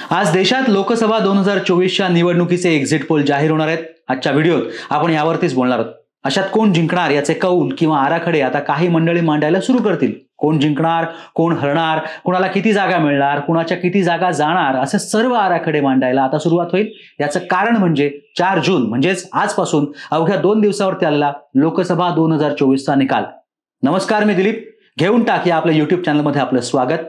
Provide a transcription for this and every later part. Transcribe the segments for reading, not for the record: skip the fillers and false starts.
आज देशात लोकसभा 2024च्या निवडणुकीचे एक्झिट पोल जाहीर होणार आहेत। आजच्या व्हिडिओत आपण यावरतीच बोलणार आहोत। अशात कोण जिंकणार याचे कौल किंवा आराखडे आता काही मंडळी मांडायला सुरू करतील। कोण जिंकणार, कोण हरणार, कोणाला किती जागा मिळणार, कोणाच्या किती जागा जाणार, असे सर्व आराखडे मांडायला आता सुरुवात होईल। याचं कारण म्हणजे 4 जून म्हणजेच आजपासून अवघ्या 2 दिवसावरती आलेला लोकसभा 2024चा निकाल। नमस्कार, मी दिलीप। घेऊन टाक या आपल्या YouTube चॅनलमध्ये आपलं स्वागत।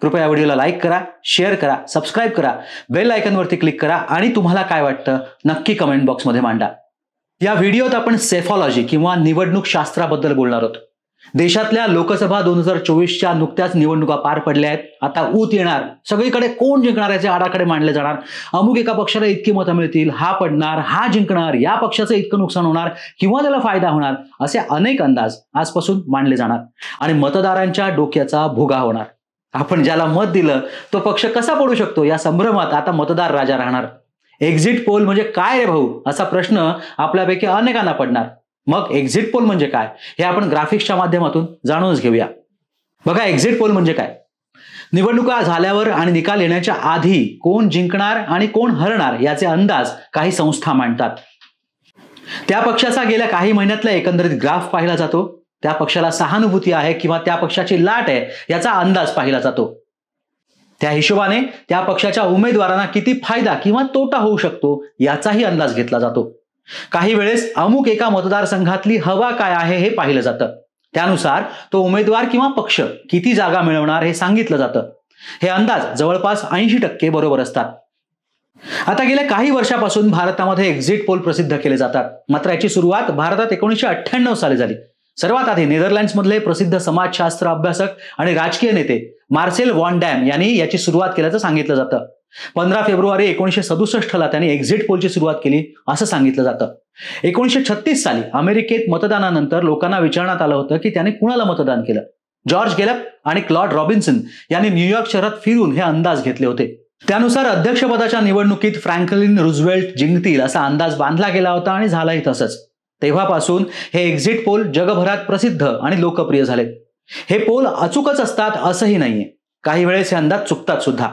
कृपया व्हिडिओला लाईक करा, शेअर करा, सबस्क्राइब करा, बेल आयकॉनवरती क्लिक करा आणि तुम्हाला काय वाटतं नक्की कमेंट बॉक्समध्ये मांडा। या व्हिडिओत आपण सेफॉलॉजी किंवा निवडणूक शास्त्राबद्दल बोलणार आहोत। देशातल्या लोकसभा 2024च्या नुकत्याच निवडणुका पार पडल्या आहेत। आता ऊत येणार, सगळीकडे कोण जिंकणार याचे आराखडे मांडले जाणार। अमुक एका पक्षाला इतकी मतं मिळतील, हा पडणार, हा जिंकणार, या पक्षाचं इतकं नुकसान होणार किंवा त्याला फायदा होणार, असे अनेक अंदाज आजपासून मांडले जाणार आणि मतदारांच्या डोक्याचा भुगा होणार। आपण ज्याला मत दिलं तो पक्ष कसा पडू शकतो या संभ्रमात आता मतदार राजा राहणार। एक्झिट पोल म्हणजे काय रे भाऊ, असा प्रश्न आपल्यापैकी अनेकांना पडणार। मग एक्झिट पोल म्हणजे काय हे आपण ग्राफिक्सच्या माध्यमातून जाणूनच घेऊया। बघा, एक्झिट पोल म्हणजे काय? निवडणुका झाल्यावर आणि निकाल येण्याच्या आधी कोण जिंकणार आणि कोण हरणार याचे अंदाज काही संस्था मांडतात। त्या पक्षाचा गेल्या काही महिन्यातला एकंदरीत ग्राफ पाहिला जातो, त्या पक्षाला सहानुभूती आहे किंवा त्या पक्षाची लाट आहे याचा अंदाज पाहिला जातो। त्या हिशोबाने त्या पक्षाच्या उमेदवारांना किती फायदा किंवा तोटा होऊ शकतो याचाही अंदाज घेतला जातो। काही वेळेस अमुक एका मतदारसंघातली हवा काय आहे हे पाहिलं जातं, त्यानुसार तो उमेदवार किंवा पक्ष किती जागा मिळवणार हे सांगितलं जातं। हे अंदाज जवळपास 80% बरोबर असतात। आता गेल्या काही वर्षापासून भारतामध्ये एक्झिट पोल प्रसिद्ध केले जातात, मात्र याची सुरुवात भारतात 1998 साली झाली। सर्वात आधी नेदरलँड्समधले प्रसिद्ध समाजशास्त्र अभ्यासक आणि राजकीय नेते मार्सेल वॉन डॅम यांनी याची सुरुवात केल्याचं सांगितलं जातं। 15 फेब्रुवारी 1967ला त्यांनी एक्झिट पोलची सुरुवात केली असं सांगितलं जातं। 1936 साली अमेरिकेत मतदानानंतर लोकांना विचारण्यात आलं होतं की त्याने कुणाला मतदान केलं। जॉर्ज गेलप आणि क्लॉड रॉबिन्सन यांनी न्यूयॉर्क शहरात फिरून हे अंदाज घेतले होते। त्यानुसार अध्यक्षपदाच्या निवडणुकीत फ्रँकलिन रुझवेल्ट जिंकतील असा अंदाज बांधला गेला होता आणि झालाही तसंच। तेव्हापासून हे एक्झिट पोल जगभरात प्रसिद्ध आणि लोकप्रिय झाले। हे पोल अचूकच असतात असंही नाहीये, काही वेळेस हे अंदाज चुकतात सुद्धा।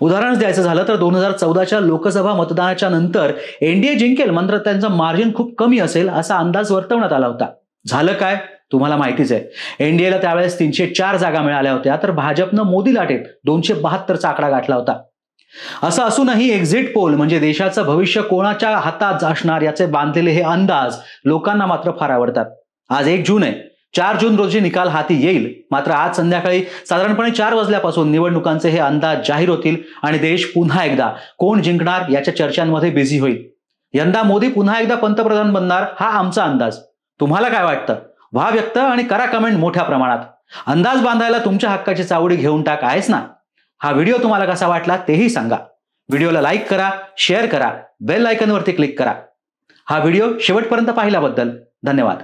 उदाहरण द्यायचं झालं तर 2014च्या लोकसभा मतदानाच्या नंतर एनडीए जिंकेल, मात्र त्यांचं मार्जिन खूप कमी असेल असा अंदाज वर्तवण्यात आला होता। झालं काय तुम्हाला माहितीच आहे। एनडीएला त्यावेळेस 304 जागा मिळाल्या होत्या, तर भाजपनं मोदी लाटेत 272चा आकडा गाठला होता। असं असूनही एक्झिट पोल म्हणजे देशाचं भविष्य कोणाच्या हातात असणार याचे बांधलेले हे अंदाज लोकांना मात्र फार आवडतात। आज 1 जून आहे, 4 जून रोजी निकाल हाती येईल, मात्र आज संध्याकाळी साधारणपणे 4 वाजल्यापासून निवडणुकांचे हे अंदाज जाहीर होतील आणि देश पुन्हा एकदा कोण जिंकणार याच्या चर्चांमध्ये बिझी होईल। यंदा मोदी पुन्हा एकदा पंतप्रधान बनणार हा आमचा अंदाज। तुम्हाला काय वाटतं? व्हा व्यक्त आणि करा कमेंट मोठ्या प्रमाणात। अंदाज बांधायला तुमच्या हक्काची चावडी घेऊन टाक आहेच ना। हा व्हिडिओ तुम्हाला कसा वाटला तेही सांगा। व्हिडिओला लाईक करा, शेअर करा, बेल आयकॉनवरती क्लिक करा। हा व्हिडिओ शेवटपर्यंत पाहिल्याबद्दल धन्यवाद।